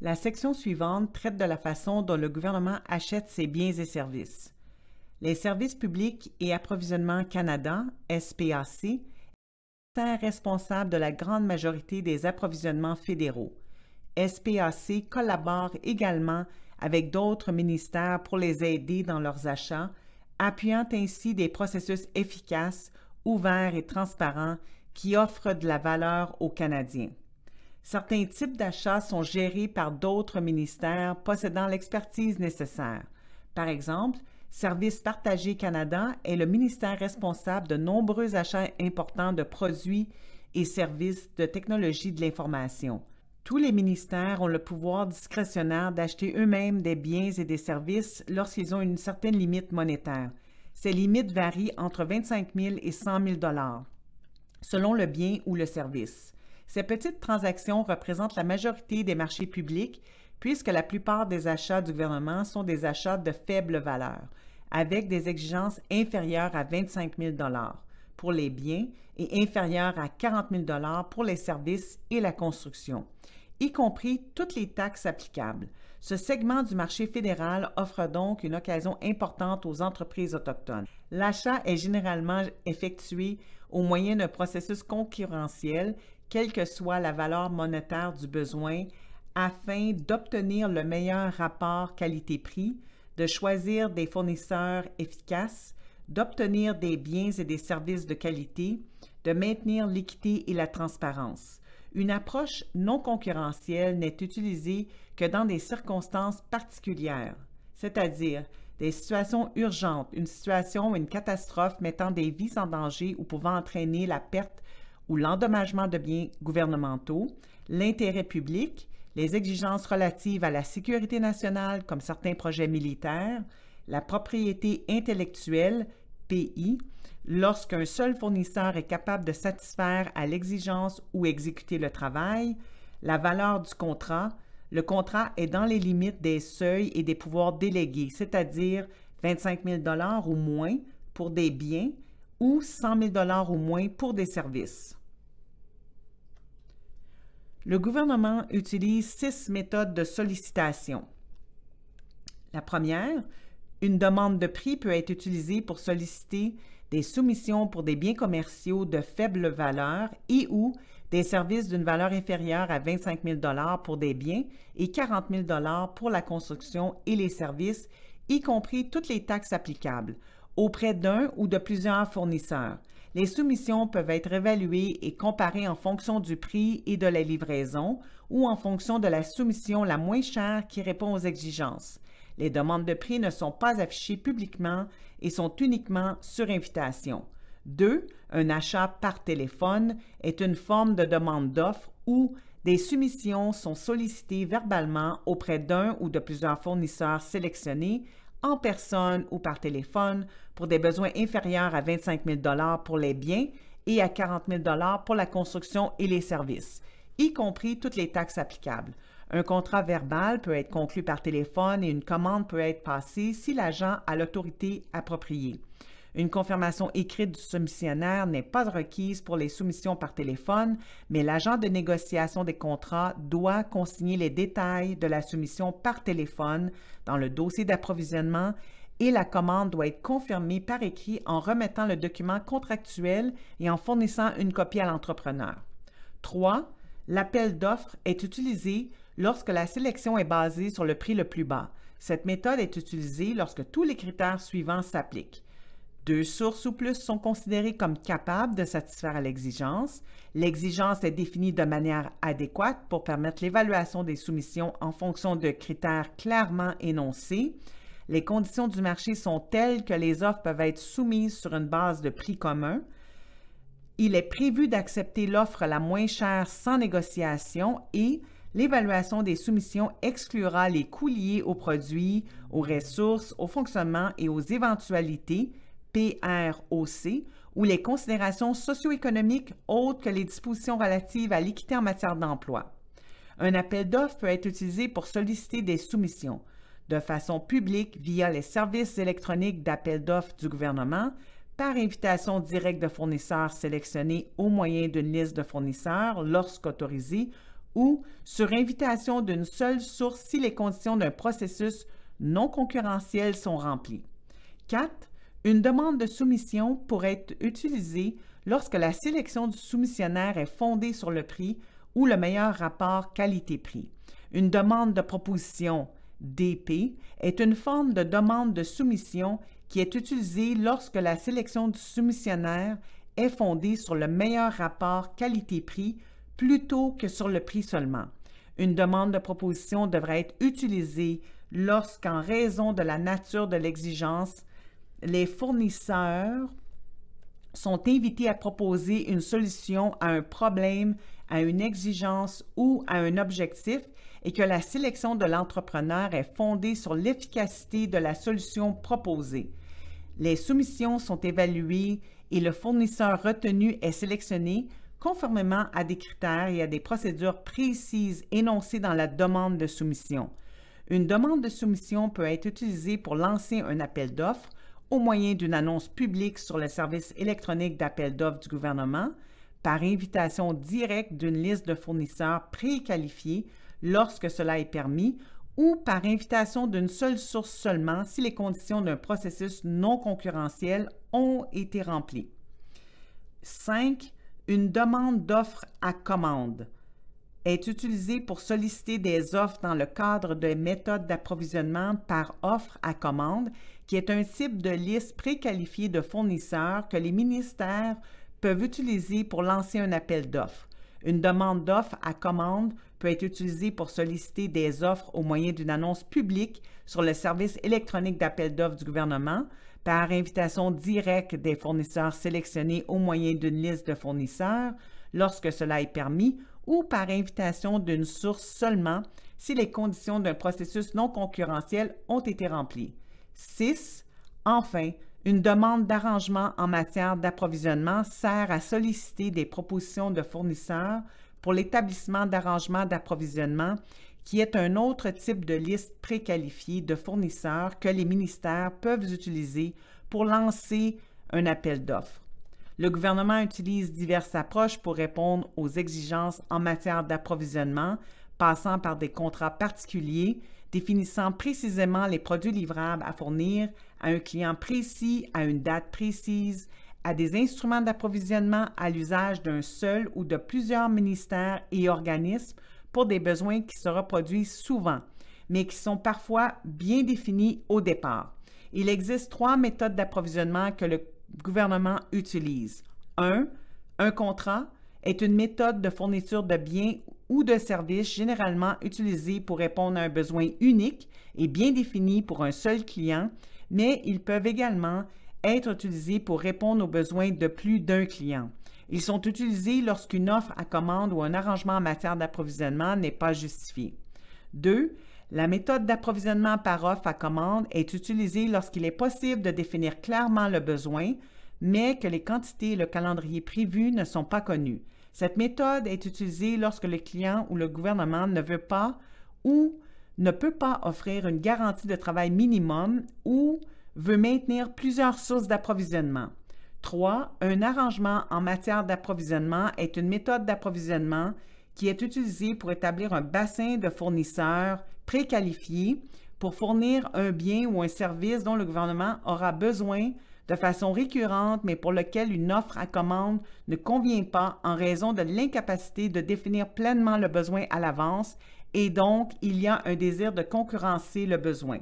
La section suivante traite de la façon dont le gouvernement achète ses biens et services. Les Services publics et approvisionnement Canada, SPAC, est responsable de la grande majorité des approvisionnements fédéraux. SPAC collabore également avec d'autres ministères pour les aider dans leurs achats, appuyant ainsi des processus efficaces, ouverts et transparents qui offrent de la valeur aux Canadiens. Certains types d'achats sont gérés par d'autres ministères possédant l'expertise nécessaire. Par exemple, Services partagés Canada est le ministère responsable de nombreux achats importants de produits et services de technologie de l'information. Tous les ministères ont le pouvoir discrétionnaire d'acheter eux-mêmes des biens et des services lorsqu'ils ont une certaine limite monétaire. Ces limites varient entre 25 000 et 100 000 selon le bien ou le service. Ces petites transactions représentent la majorité des marchés publics puisque la plupart des achats du gouvernement sont des achats de faible valeur, avec des exigences inférieures à 25 000 pour les biens et inférieures à 40 000 pour les services et la construction, y compris toutes les taxes applicables. Ce segment du marché fédéral offre donc une occasion importante aux entreprises autochtones. L'achat est généralement effectué au moyen d'un processus concurrentiel, quelle que soit la valeur monétaire du besoin, afin d'obtenir le meilleur rapport qualité-prix, de choisir des fournisseurs efficaces, d'obtenir des biens et des services de qualité, de maintenir l'équité et la transparence. Une approche non concurrentielle n'est utilisée que dans des circonstances particulières, c'est-à-dire des situations urgentes, une situation ou une catastrophe mettant des vies en danger ou pouvant entraîner la perte ou l'endommagement de biens gouvernementaux, l'intérêt public, les exigences relatives à la sécurité nationale comme certains projets militaires, la propriété intellectuelle, PI, lorsqu'un seul fournisseur est capable de satisfaire à l'exigence ou exécuter le travail, la valeur du contrat, le contrat est dans les limites des seuils et des pouvoirs délégués, c'est-à-dire 25 000 $ ou moins pour des biens ou 100 000 $ ou moins pour des services. Le gouvernement utilise 6 méthodes de sollicitation. La première, une demande de prix peut être utilisée pour solliciter des soumissions pour des biens commerciaux de faible valeur et ou des services d'une valeur inférieure à 25 000 $ pour des biens et 40 000 $ pour la construction et les services, y compris toutes les taxes applicables, auprès d'un ou de plusieurs fournisseurs. Les soumissions peuvent être évaluées et comparées en fonction du prix et de la livraison ou en fonction de la soumission la moins chère qui répond aux exigences. Les demandes de prix ne sont pas affichées publiquement et sont uniquement sur invitation. 2. Un achat par téléphone est une forme de demande d'offre où des soumissions sont sollicitées verbalement auprès d'un ou de plusieurs fournisseurs sélectionnés en personne ou par téléphone pour des besoins inférieurs à 25 000 $ pour les biens et à 40 000 $ pour la construction et les services, y compris toutes les taxes applicables. Un contrat verbal peut être conclu par téléphone et une commande peut être passée si l'agent a l'autorité appropriée. Une confirmation écrite du soumissionnaire n'est pas requise pour les soumissions par téléphone, mais l'agent de négociation des contrats doit consigner les détails de la soumission par téléphone dans le dossier d'approvisionnement et la commande doit être confirmée par écrit en remettant le document contractuel et en fournissant une copie à l'entrepreneur. 3. L'appel d'offres est utilisé lorsque la sélection est basée sur le prix le plus bas. Cette méthode est utilisée lorsque tous les critères suivants s'appliquent. 2 sources ou plus sont considérées comme capables de satisfaire à l'exigence. L'exigence est définie de manière adéquate pour permettre l'évaluation des soumissions en fonction de critères clairement énoncés. Les conditions du marché sont telles que les offres peuvent être soumises sur une base de prix commun. Il est prévu d'accepter l'offre la moins chère sans négociation et l'évaluation des soumissions exclura les coûts liés aux produits, aux ressources, au fonctionnement et aux éventualités, PROC, ou les considérations socio-économiques autres que les dispositions relatives à l'équité en matière d'emploi. Un appel d'offres peut être utilisé pour solliciter des soumissions de façon publique via les services électroniques d'appel d'offres du gouvernement, par invitation directe de fournisseurs sélectionnés au moyen d'une liste de fournisseurs lorsqu'autorisés ou sur invitation d'une seule source si les conditions d'un processus non concurrentiel sont remplies. 4. Une demande de soumission pourrait être utilisée lorsque la sélection du soumissionnaire est fondée sur le prix ou le meilleur rapport qualité-prix. Une demande de proposition DP est une forme de demande de soumission qui est utilisée lorsque la sélection du soumissionnaire est fondée sur le meilleur rapport qualité-prix plutôt que sur le prix seulement. Une demande de proposition devrait être utilisée lorsqu'en raison de la nature de l'exigence, les fournisseurs sont invités à proposer une solution à un problème, à une exigence ou à un objectif et que la sélection de l'entrepreneur est fondée sur l'efficacité de la solution proposée. Les soumissions sont évaluées et le fournisseur retenu est sélectionné conformément à des critères et à des procédures précises énoncées dans la demande de soumission. Une demande de soumission peut être utilisée pour lancer un appel d'offres au moyen d'une annonce publique sur le service électronique d'appel d'offres du gouvernement, par invitation directe d'une liste de fournisseurs préqualifiés lorsque cela est permis, ou par invitation d'une seule source seulement si les conditions d'un processus non concurrentiel ont été remplies. 5. Une demande d'offre à commande est utilisée pour solliciter des offres dans le cadre de méthodes d'approvisionnement par offre à commande, qui est un type de liste préqualifiée de fournisseurs que les ministères peuvent utiliser pour lancer un appel d'offres. Une demande d'offre à commande peut être utilisée pour solliciter des offres au moyen d'une annonce publique sur le service électronique d'appel d'offres du gouvernement, par invitation directe des fournisseurs sélectionnés au moyen d'une liste de fournisseurs, lorsque cela est permis, ou par invitation d'une source seulement si les conditions d'un processus non concurrentiel ont été remplies. 6. Enfin, une demande d'arrangement en matière d'approvisionnement sert à solliciter des propositions de fournisseurs pour l'établissement d'arrangements d'approvisionnement, qui est un autre type de liste préqualifiée de fournisseurs que les ministères peuvent utiliser pour lancer un appel d'offres. Le gouvernement utilise diverses approches pour répondre aux exigences en matière d'approvisionnement, passant par des contrats particuliers, définissant précisément les produits livrables à fournir à un client précis à une date précise, à des instruments d'approvisionnement à l'usage d'un seul ou de plusieurs ministères et organismes pour des besoins qui se reproduisent souvent, mais qui sont parfois bien définis au départ. Il existe 3 méthodes d'approvisionnement que le gouvernement utilise. 1. Un contrat est une méthode de fourniture de biens ou de services généralement utilisée pour répondre à un besoin unique et bien défini pour un seul client, mais ils peuvent également être utilisés pour répondre aux besoins de plus d'un client. Ils sont utilisés lorsqu'une offre à commande ou un arrangement en matière d'approvisionnement n'est pas justifié. 2. La méthode d'approvisionnement par offre à commande est utilisée lorsqu'il est possible de définir clairement le besoin, mais que les quantités et le calendrier prévus ne sont pas connus. Cette méthode est utilisée lorsque le client ou le gouvernement ne veut pas ou ne peut pas offrir une garantie de travail minimum ou veut maintenir plusieurs sources d'approvisionnement. 3. Un arrangement en matière d'approvisionnement est une méthode d'approvisionnement qui est utilisée pour établir un bassin de fournisseurs préqualifiés pour fournir un bien ou un service dont le gouvernement aura besoin de façon récurrente, mais pour lequel une offre à commande ne convient pas en raison de l'incapacité de définir pleinement le besoin à l'avance et donc il y a un désir de concurrencer le besoin.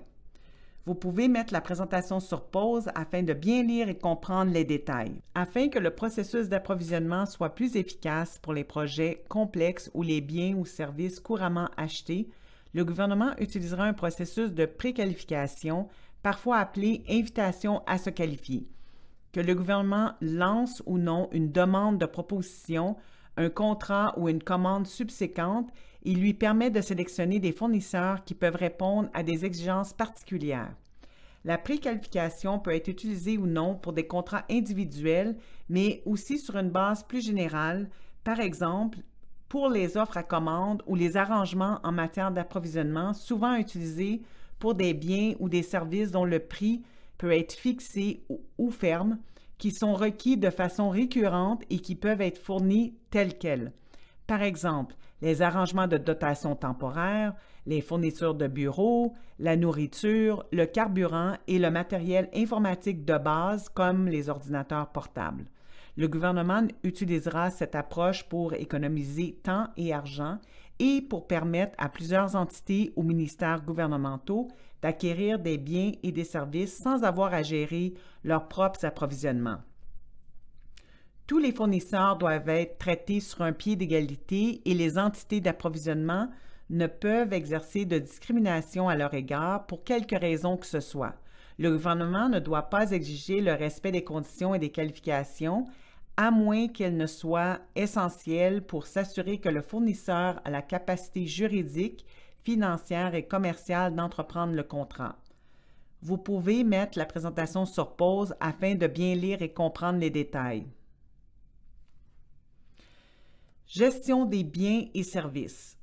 Vous pouvez mettre la présentation sur pause afin de bien lire et comprendre les détails. Afin que le processus d'approvisionnement soit plus efficace pour les projets complexes ou les biens ou services couramment achetés, le gouvernement utilisera un processus de préqualification, parfois appelé invitation à se qualifier. Que le gouvernement lance ou non une demande de proposition, un contrat ou une commande subséquente, il lui permet de sélectionner des fournisseurs qui peuvent répondre à des exigences particulières. La préqualification peut être utilisée ou non pour des contrats individuels, mais aussi sur une base plus générale, par exemple pour les offres à commande ou les arrangements en matière d'approvisionnement, souvent utilisés pour des biens ou des services dont le prix peut être fixé ou ferme, qui sont requis de façon récurrente et qui peuvent être fournis tels quels. Par exemple, les arrangements de dotation temporaire, les fournitures de bureaux, la nourriture, le carburant et le matériel informatique de base comme les ordinateurs portables. Le gouvernement utilisera cette approche pour économiser temps et argent et pour permettre à plusieurs entités ou ministères gouvernementaux d'acquérir des biens et des services sans avoir à gérer leurs propres approvisionnements. Tous les fournisseurs doivent être traités sur un pied d'égalité et les entités d'approvisionnement ne peuvent exercer de discrimination à leur égard pour quelque raison que ce soit. Le gouvernement ne doit pas exiger le respect des conditions et des qualifications, à moins qu'elles ne soient essentielles pour s'assurer que le fournisseur a la capacité juridique, financière et commerciale d'entreprendre le contrat. Vous pouvez mettre la présentation sur pause afin de bien lire et comprendre les détails. Gestion des biens et services.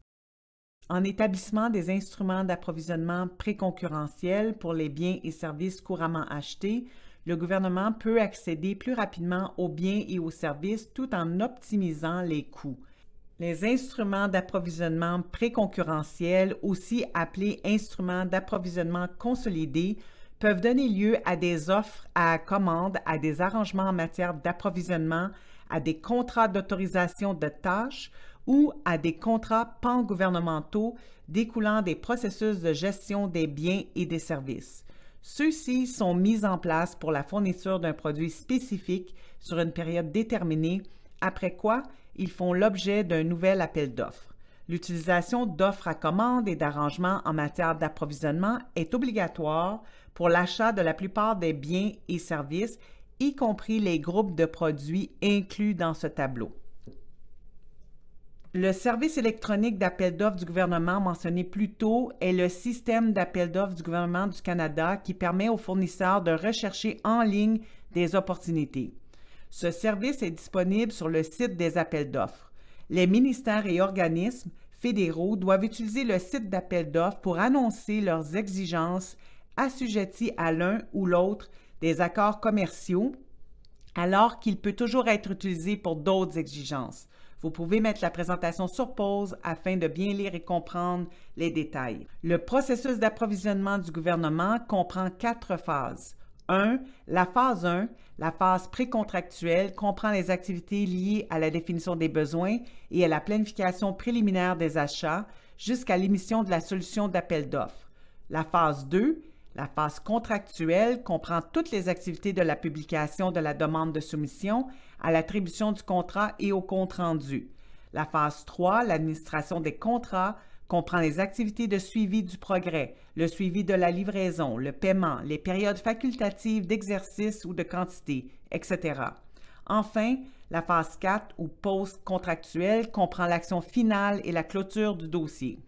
En établissement des instruments d'approvisionnement préconcurrentiels pour les biens et services couramment achetés, le gouvernement peut accéder plus rapidement aux biens et aux services tout en optimisant les coûts. Les instruments d'approvisionnement préconcurrentiels, aussi appelés instruments d'approvisionnement consolidés, peuvent donner lieu à des offres à commande, à des arrangements en matière d'approvisionnement, à des contrats d'autorisation de tâches ou à des contrats pangouvernementaux découlant des processus de gestion des biens et des services. Ceux-ci sont mis en place pour la fourniture d'un produit spécifique sur une période déterminée, après quoi ils font l'objet d'un nouvel appel d'offres. L'utilisation d'offres à commande et d'arrangements en matière d'approvisionnement est obligatoire pour l'achat de la plupart des biens et services, y compris les groupes de produits inclus dans ce tableau. Le service électronique d'appel d'offres du gouvernement mentionné plus tôt est le système d'appel d'offres du gouvernement du Canada qui permet aux fournisseurs de rechercher en ligne des opportunités. Ce service est disponible sur le site des appels d'offres. Les ministères et organismes fédéraux doivent utiliser le site d'appel d'offres pour annoncer leurs exigences assujetties à l'un ou l'autre des accords commerciaux, alors qu'il peut toujours être utilisé pour d'autres exigences. Vous pouvez mettre la présentation sur pause afin de bien lire et comprendre les détails. Le processus d'approvisionnement du gouvernement comprend 4 phases. 1. La phase 1, la phase précontractuelle, comprend les activités liées à la définition des besoins et à la planification préliminaire des achats jusqu'à l'émission de la solution d'appel d'offres. La phase 2, la phase contractuelle, comprend toutes les activités de la publication de la demande de soumission à l'attribution du contrat et au compte rendu. La phase 3, l'administration des contrats, comprend les activités de suivi du progrès, le suivi de la livraison, le paiement, les périodes facultatives d'exercice ou de quantité, etc. Enfin, la phase 4 ou post-contractuelle comprend l'action finale et la clôture du dossier.